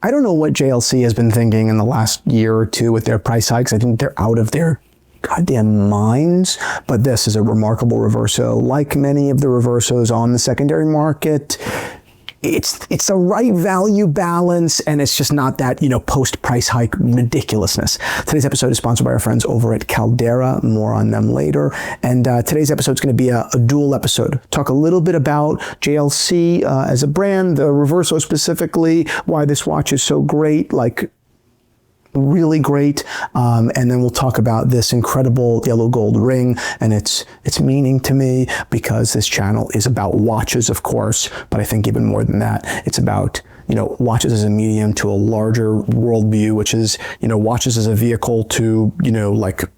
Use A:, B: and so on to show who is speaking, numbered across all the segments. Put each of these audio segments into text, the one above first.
A: I don't know what JLC has been thinking in the last year or two with their price hikes. I think they're out of their goddamn minds, but this is a remarkable Reverso. Like many of the Reversos on the secondary market, it's the right value balance, and it's just not that, post-price hike ridiculousness. Today's episode is sponsored by our friends over at Caldera. More on them later. And today's episode is going to be a dual episode. Talk a little bit about JLC as a brand, the Reverso specifically, why this watch is so great, really great, and then we'll talk about this incredible yellow gold ring and its meaning to me, because this channel is about watches, of course, but I think even more than that, it's about watches as a medium to a larger worldview, which is watches as a vehicle to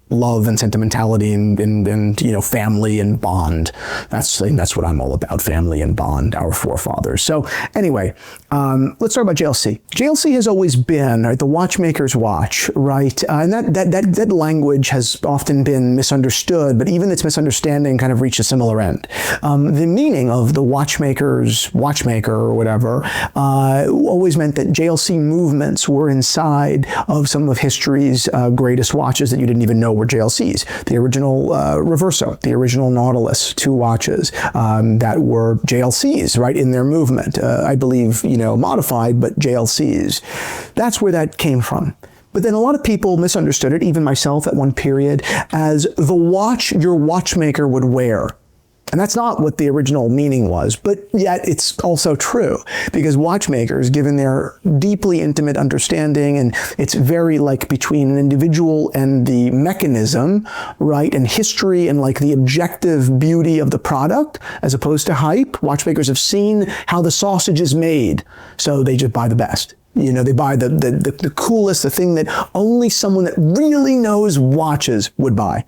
A: love and sentimentality and family and bond. That's what I'm all about, family and bond, our forefathers. So anyway, let's talk about JLC. JLC has always been, right, the watchmaker's watch, right? And that language has often been misunderstood, but even its misunderstanding kind of reached a similar end. The meaning of the watchmaker's watchmaker or whatever always meant that JLC movements were inside of some of history's greatest watches that you didn't even know were JLCs. The original Reverso, the original Nautilus, two watches that were JLCs, right, in their movement. I believe, modified, but JLCs. That's where that came from. But then a lot of people misunderstood it, even myself at one period, as the watch your watchmaker would wear. And that's not what the original meaning was, but yet it's also true, because watchmakers, given their deeply intimate understanding, and it's very between an individual and the mechanism, right, and history and the objective beauty of the product, as opposed to hype. Watchmakers have seen how the sausage is made, so they just buy the best. They buy the coolest, the thing that only someone that really knows watches would buy.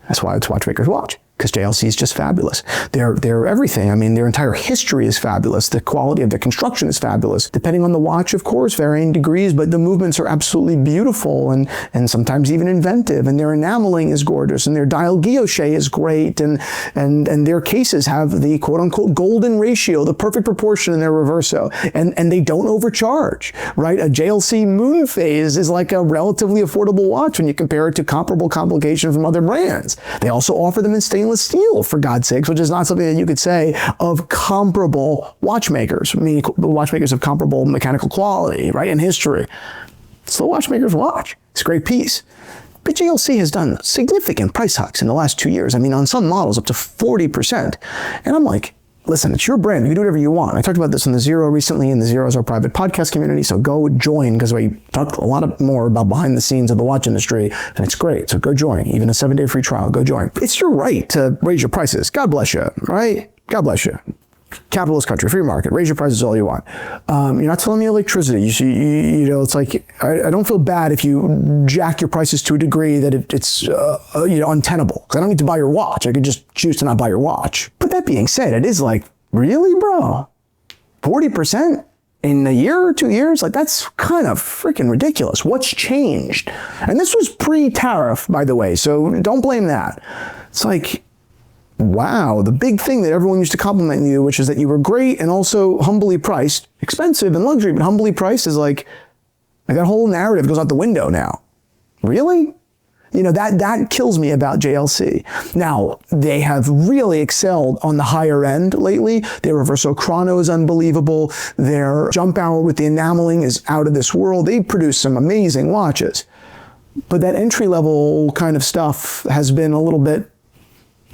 A: That's why it's watchmaker's watch. Because JLC is just fabulous. They're everything. I mean, their entire history is fabulous. The quality of their construction is fabulous. Depending on the watch, of course, varying degrees, but the movements are absolutely beautiful and sometimes even inventive. And their enameling is gorgeous, and their dial guilloche is great, and their cases have the quote-unquote golden ratio, the perfect proportion in their Reverso, and they don't overcharge, right? A JLC moon phase is like a relatively affordable watch when you compare it to comparable complications from other brands. They also offer them in stainless steel, for God's sakes, which is not something that you could say of comparable watchmakers, meaning watchmakers of comparable mechanical quality, right, in history. It's the watchmaker's watch. It's a great piece. But JLC has done significant price hikes in the last 2 years. I mean, on some models, up to 40%. And I'm like, listen, it's your brand. You can do whatever you want. I talked about this in the Zero recently, and the Zero is our private podcast community, so go join, because we talk a lot more about behind the scenes of the watch industry, and it's great. So go join. Even a 7-day free trial, go join. It's your right to raise your prices. God bless you, right? God bless you. Capitalist country, free market, raise your prices all you want. You're not selling me electricity. It's like, I don't feel bad if you jack your prices to a degree that it's untenable. Because I don't need to buy your watch. I could just choose to not buy your watch. But that being said, it is really, bro? 40% in a year or 2 years? That's kind of freaking ridiculous. What's changed? And this was pre-tariff, by the way, so don't blame that. It's wow, the big thing that everyone used to compliment you, which is that you were great and also humbly priced, expensive and luxury, but humbly priced, is that whole narrative goes out the window now. Really? That kills me about JLC. Now, they have really excelled on the higher end lately. Their Reverso Chrono is unbelievable. Their jump hour with the enameling is out of this world. They produce some amazing watches. But that entry-level kind of stuff has been a little bit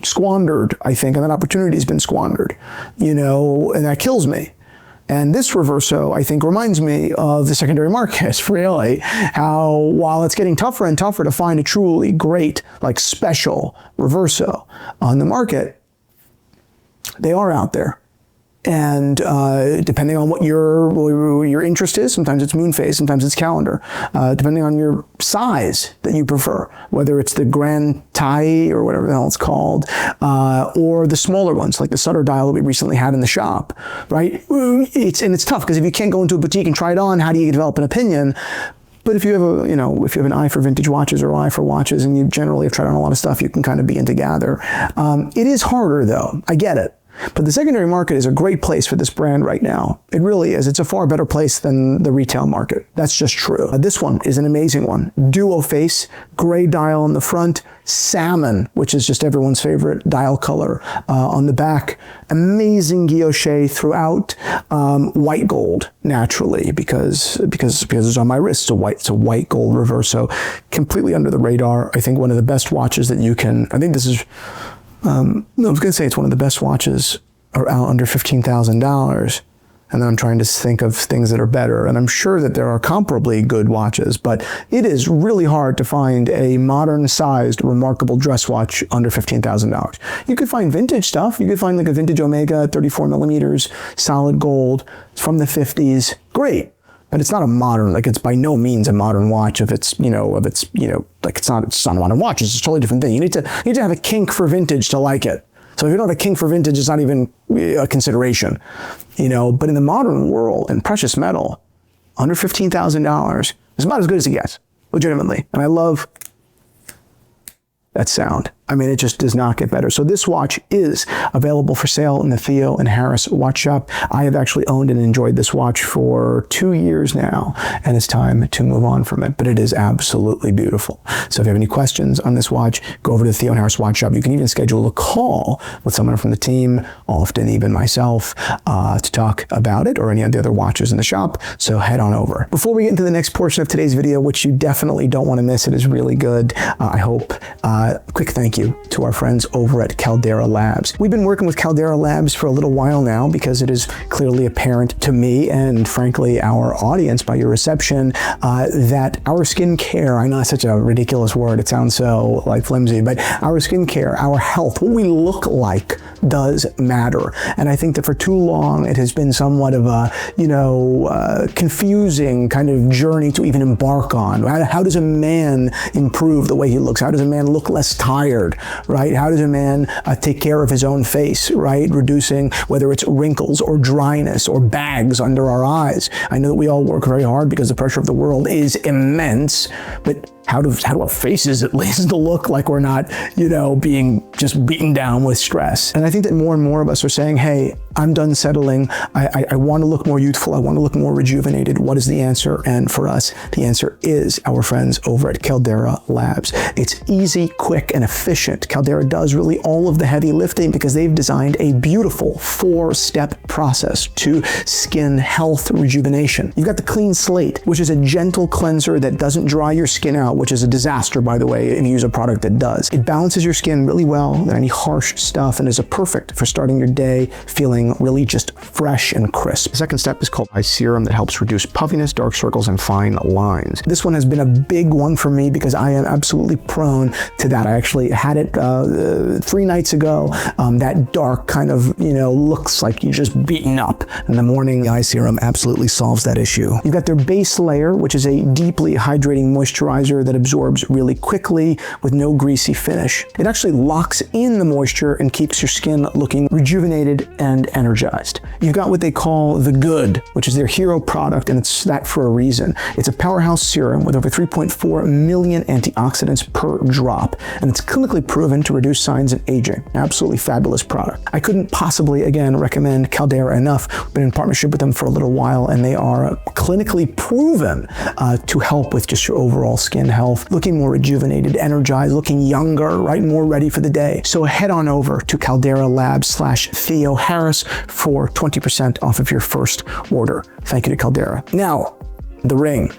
A: squandered, I think, and that opportunity has been squandered, and that kills me. And this Reverso, I think, reminds me of the secondary market, really, how while it's getting tougher and tougher to find a truly great, special Reverso on the market, they are out there. And depending on what your interest is, sometimes it's moon phase, sometimes it's calendar, depending on your size that you prefer, whether it's the Grand Tai or whatever the hell it's called, or the smaller ones like the Sutter dial that we recently had in the shop, right? It's tough, because if you can't go into a boutique and try it on, how do you develop an opinion? But if you have if you have an eye for vintage watches or an eye for watches, and you generally have tried on a lot of stuff, you can kind of begin to gather. It is harder, though. I get it. But the secondary market is a great place for this brand right now. It really is. It's a far better place than the retail market. That's just true. This one is an amazing one. Duoface, gray dial on the front, salmon, which is just everyone's favorite dial color on the back. Amazing guilloche throughout. White gold, naturally, because it's on my wrist. It's a white gold Reverso, completely under the radar. I think one of the best watches that you can. I think this is. No, I was going to say it's one of the best watches out under $15,000. And then I'm trying to think of things that are better. And I'm sure that there are comparably good watches, but it is really hard to find a modern-sized, remarkable dress watch under $15,000. You could find vintage stuff. You could find like a vintage Omega, 34 millimeters, solid gold from the 50s. Great. But it's not a modern, like it's by no means a modern watch if it's, like it's not a modern watch. It's a totally different thing. You need to have a kink for vintage to like it. So if you don't have a kink for vintage, it's not even a consideration, but in the modern world in precious metal, under $15,000 is about as good as it gets, legitimately. And I love that sound. I mean, it just does not get better. So this watch is available for sale in the Theo and Harris watch shop. I have actually owned and enjoyed this watch for 2 years now, and it's time to move on from it, but it is absolutely beautiful. So if you have any questions on this watch, go over to the Theo and Harris watch shop. You can even schedule a call with someone from the team, often even myself, to talk about it or any of the other watches in the shop. So head on over. Before we get into the next portion of today's video, which you definitely don't want to miss, it is really good. I hope, quick thank you to our friends over at Caldera Labs. We've been working with Caldera Labs for a little while now because it is clearly apparent to me and frankly our audience by your reception that our skincare, I know it's such a ridiculous word, it sounds so like flimsy, but our skincare, our health, what we look like does matter. And I think that for too long it has been somewhat of a confusing kind of journey to even embark on. How does a man improve the way he looks? How does a man look less tired, right? How does a man take care of his own face, right? Reducing whether it's wrinkles or dryness or bags under our eyes. I know that we all work very hard because the pressure of the world is immense, but how do our faces at least look like we're not, being just beaten down with stress? And I think that more and more of us are saying, hey, I'm done settling. I want to look more youthful. I want to look more rejuvenated. What is the answer? And for us, the answer is our friends over at Caldera Labs. It's easy, quick, and efficient. Caldera does really all of the heavy lifting because they've designed a beautiful 4-step process to skin health rejuvenation. You've got the clean slate, which is a gentle cleanser that doesn't dry your skin out, which is a disaster, by the way, if you use a product that does. It balances your skin really well than any harsh stuff and is perfect for starting your day feeling really just fresh and crisp. The second step is called Eye Serum that helps reduce puffiness, dark circles, and fine lines. This one has been a big one for me because I am absolutely prone to that. I actually had it 3 nights ago. That dark kind of, looks like you're just beaten up. In the morning, the Eye Serum absolutely solves that issue. You've got their base layer, which is a deeply hydrating moisturizer that absorbs really quickly with no greasy finish. It actually locks in the moisture and keeps your skin looking rejuvenated and energized. You've got what they call the Good, which is their hero product, and it's that for a reason. It's a powerhouse serum with over 3.4 million antioxidants per drop, and it's clinically proven to reduce signs of aging. Absolutely fabulous product. I couldn't possibly, again, recommend Caldera enough. Been in partnership with them for a little while, and they are clinically proven to help with just your overall skin health, looking more rejuvenated, energized, looking younger, right? More ready for the day. So head on over to Caldera Labs/Theo Harris for 20% off of your first order. Thank you to Caldera. Now, the ring.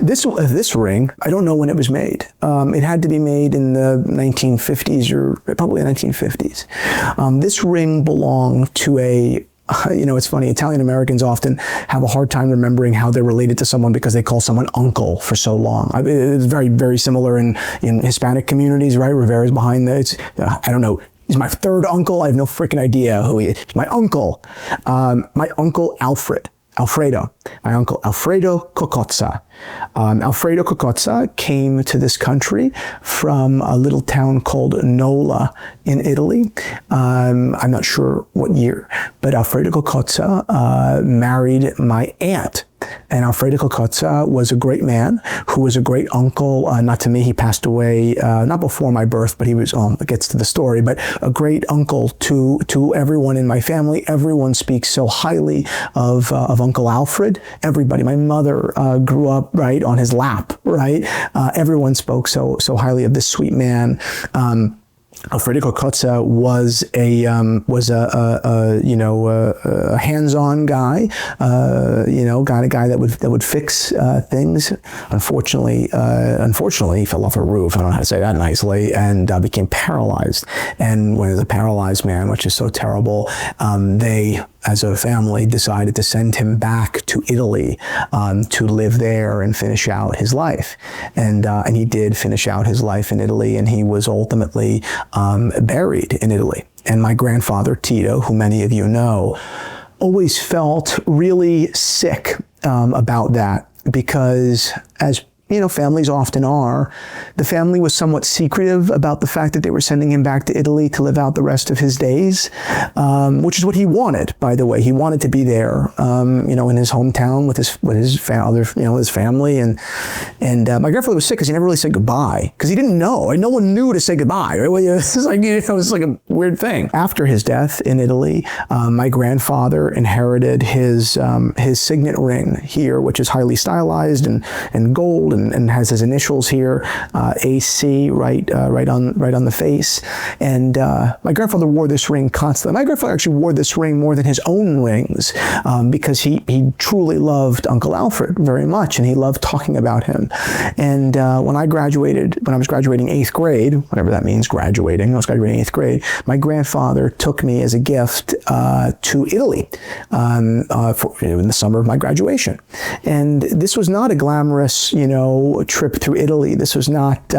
A: This ring, I don't know when it was made. It had to be made in the 1950s or probably 1950s. This ring belonged to a it's funny, Italian Americans often have a hard time remembering how they're related to someone because they call someone uncle for so long. It's very, very similar in Hispanic communities, right? Rivera's behind this. I don't know. He's my third uncle. I have no freaking idea who he is. My uncle Alfredo. My uncle Alfredo Cocozza. Alfredo Cocozza came to this country from a little town called Nola in Italy. I'm not sure what year, but Alfredo Cocozza married my aunt, And Alfredo LeCoultre was a great man who was a great uncle, not to me, he passed away, not before my birth, but he was, it gets to the story, but a great uncle to everyone in my family. Everyone speaks so highly of Uncle Alfred. Everybody, my mother grew up, right, on his lap, right? Everyone spoke so highly of this sweet man. Alfredo LeCoultre was a hands-on guy, a guy that would fix things. Unfortunately, he fell off a roof. I don't know how to say that nicely, and became paralyzed. And when he was a paralyzed man, which is so terrible, they, as a family, decided to send him back to Italy to live there and finish out his life. And he did finish out his life in Italy, and he was ultimately buried in Italy. And my grandfather, Tito, who many of you know, always felt really sick about that, because, as families often are, the family was somewhat secretive about the fact that they were sending him back to Italy to live out the rest of his days, which is what he wanted, by the way. He wanted to be there, in his hometown with his father, his family. And my grandfather was sick because he never really said goodbye, because he didn't know. And no one knew to say goodbye, right? Well, it's like a weird thing. After his death in Italy, my grandfather inherited his signet ring here, which is highly stylized and gold, and has his initials here, AC, right on the face. And my grandfather wore this ring constantly. My grandfather actually wore this ring more than his own rings, because he truly loved Uncle Alfred very much, and he loved talking about him. And when I was graduating 8th grade, whatever that means, I was graduating 8th grade, my grandfather took me as a gift to Italy in the summer of my graduation. And this was not a glamorous, trip through Italy. This was not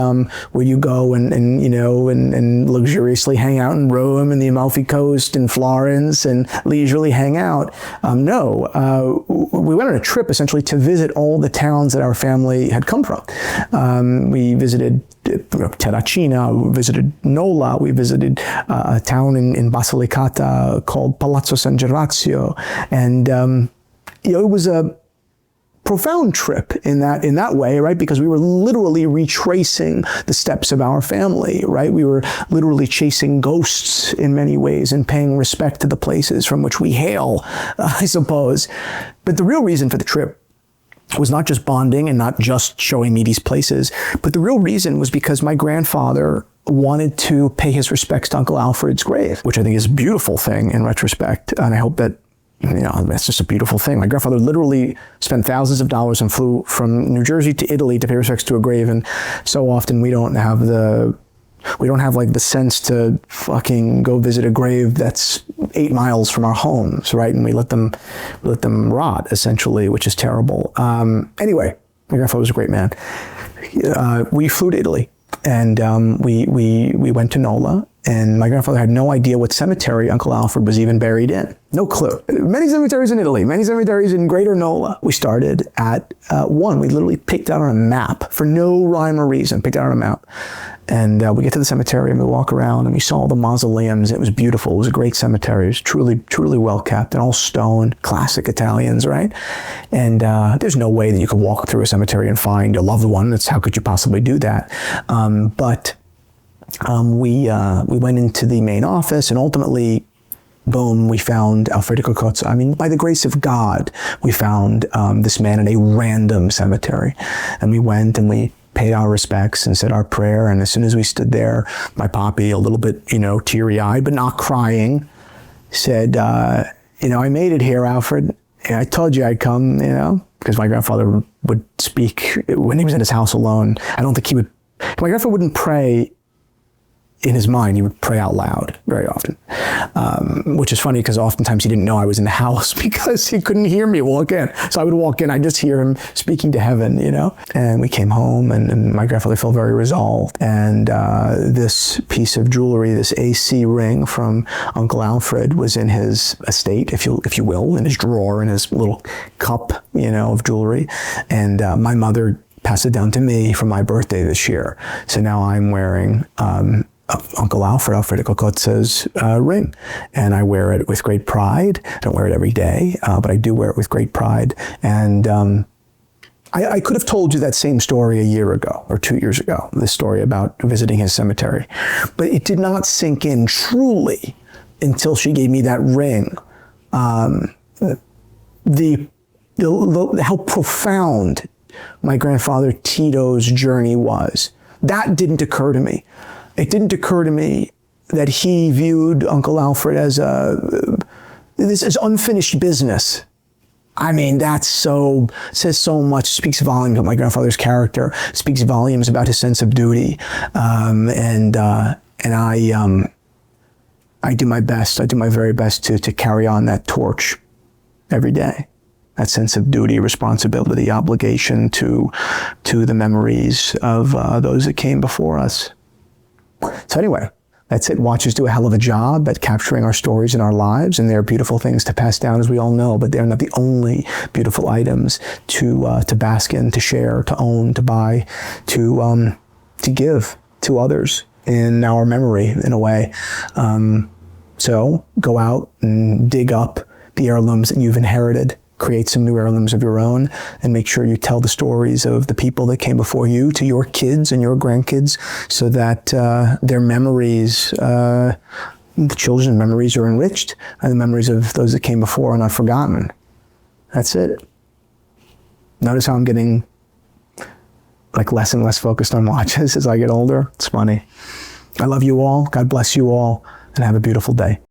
A: where you go and luxuriously hang out in Rome and the Amalfi Coast and Florence and leisurely hang out. No, we went on a trip essentially to visit all the towns that our family had come from. We visited Terracina, we visited Nola, we visited a town in Basilicata called Palazzo San Gervasio, and it was a profound trip in that way, right? Because we were literally retracing the steps of our family, right? We were literally chasing ghosts in many ways and paying respect to the places from which we hail, I suppose. But the real reason for the trip was not just bonding and not just showing me these places, but the real reason was because my grandfather wanted to pay his respects to Uncle Alfred's grave, which I think is a beautiful thing in retrospect. And I hope that that's just a beautiful thing. My grandfather literally spent thousands of dollars and flew from New Jersey to Italy to pay respects to a grave. And so often we don't have like the sense to fucking go visit a grave that's 8 miles from our homes, right? And we let them rot, essentially, which is terrible. Anyway, my grandfather was a great man. We flew to Italy, and we went to Nola. And my grandfather had no idea what cemetery Uncle Alfred was even buried in. No clue. Many cemeteries in Italy, many cemeteries in Greater Nola. We started at one. We literally picked out on a map for no rhyme or reason, picked out on a map. And we get to the cemetery and we walk around and we saw all the mausoleums. It was beautiful. It was a great cemetery. It was truly, truly well kept and all stone, classic Italians, right? And there's no way that you could walk through a cemetery and find a loved one. How could you possibly do that? But we went into the main office, and ultimately, boom, we found Alfredo LeCoultre. I mean, by the grace of God, we found this man in a random cemetery. And we went and we paid our respects and said our prayer. And as soon as we stood there, my poppy, a little bit, teary-eyed, but not crying, said, I made it here, Alfred. I told you I'd come, because my grandfather would speak when he was in his house alone. I don't think my grandfather wouldn't pray in his mind. He would pray out loud very often, which is funny because oftentimes he didn't know I was in the house because he couldn't hear me walk in. So I would walk in, I'd just hear him speaking to heaven, And we came home, and my grandfather felt very resolved. And this piece of jewelry, this AC ring from Uncle Alfred, was in his estate, if you will, in his drawer, in his little cup, of jewelry. And my mother passed it down to me for my birthday this year. So now I'm wearing Uncle Alfredo LeCoultre's ring, and I wear it with great pride. I don't wear it every day, but I do wear it with great pride. And I could have told you that same story a year ago or 2 years ago, this story about visiting his cemetery, but it did not sink in truly until she gave me that ring. How profound my grandfather Tito's journey was. That didn't occur to me. It didn't occur to me that he viewed Uncle Alfred as this is unfinished business. I mean, says so much, speaks volumes about my grandfather's character, speaks volumes about his sense of duty. And I do my best, I do my very best to carry on that torch every day. That sense of duty, responsibility, obligation to the memories of those that came before us. So anyway, that's it. Watches do a hell of a job at capturing our stories and our lives, and they're beautiful things to pass down, as we all know, but they're not the only beautiful items to bask in, to share, to own, to buy, to give to others in our memory, in a way. So go out and dig up the heirlooms that you've inherited. Create some new heirlooms of your own, and make sure you tell the stories of the people that came before you to your kids and your grandkids, so that their memories, the children's memories, are enriched, and the memories of those that came before are not forgotten. That's it. Notice how I'm getting like less and less focused on watches as I get older. It's funny. I love you all. God bless you all, and have a beautiful day.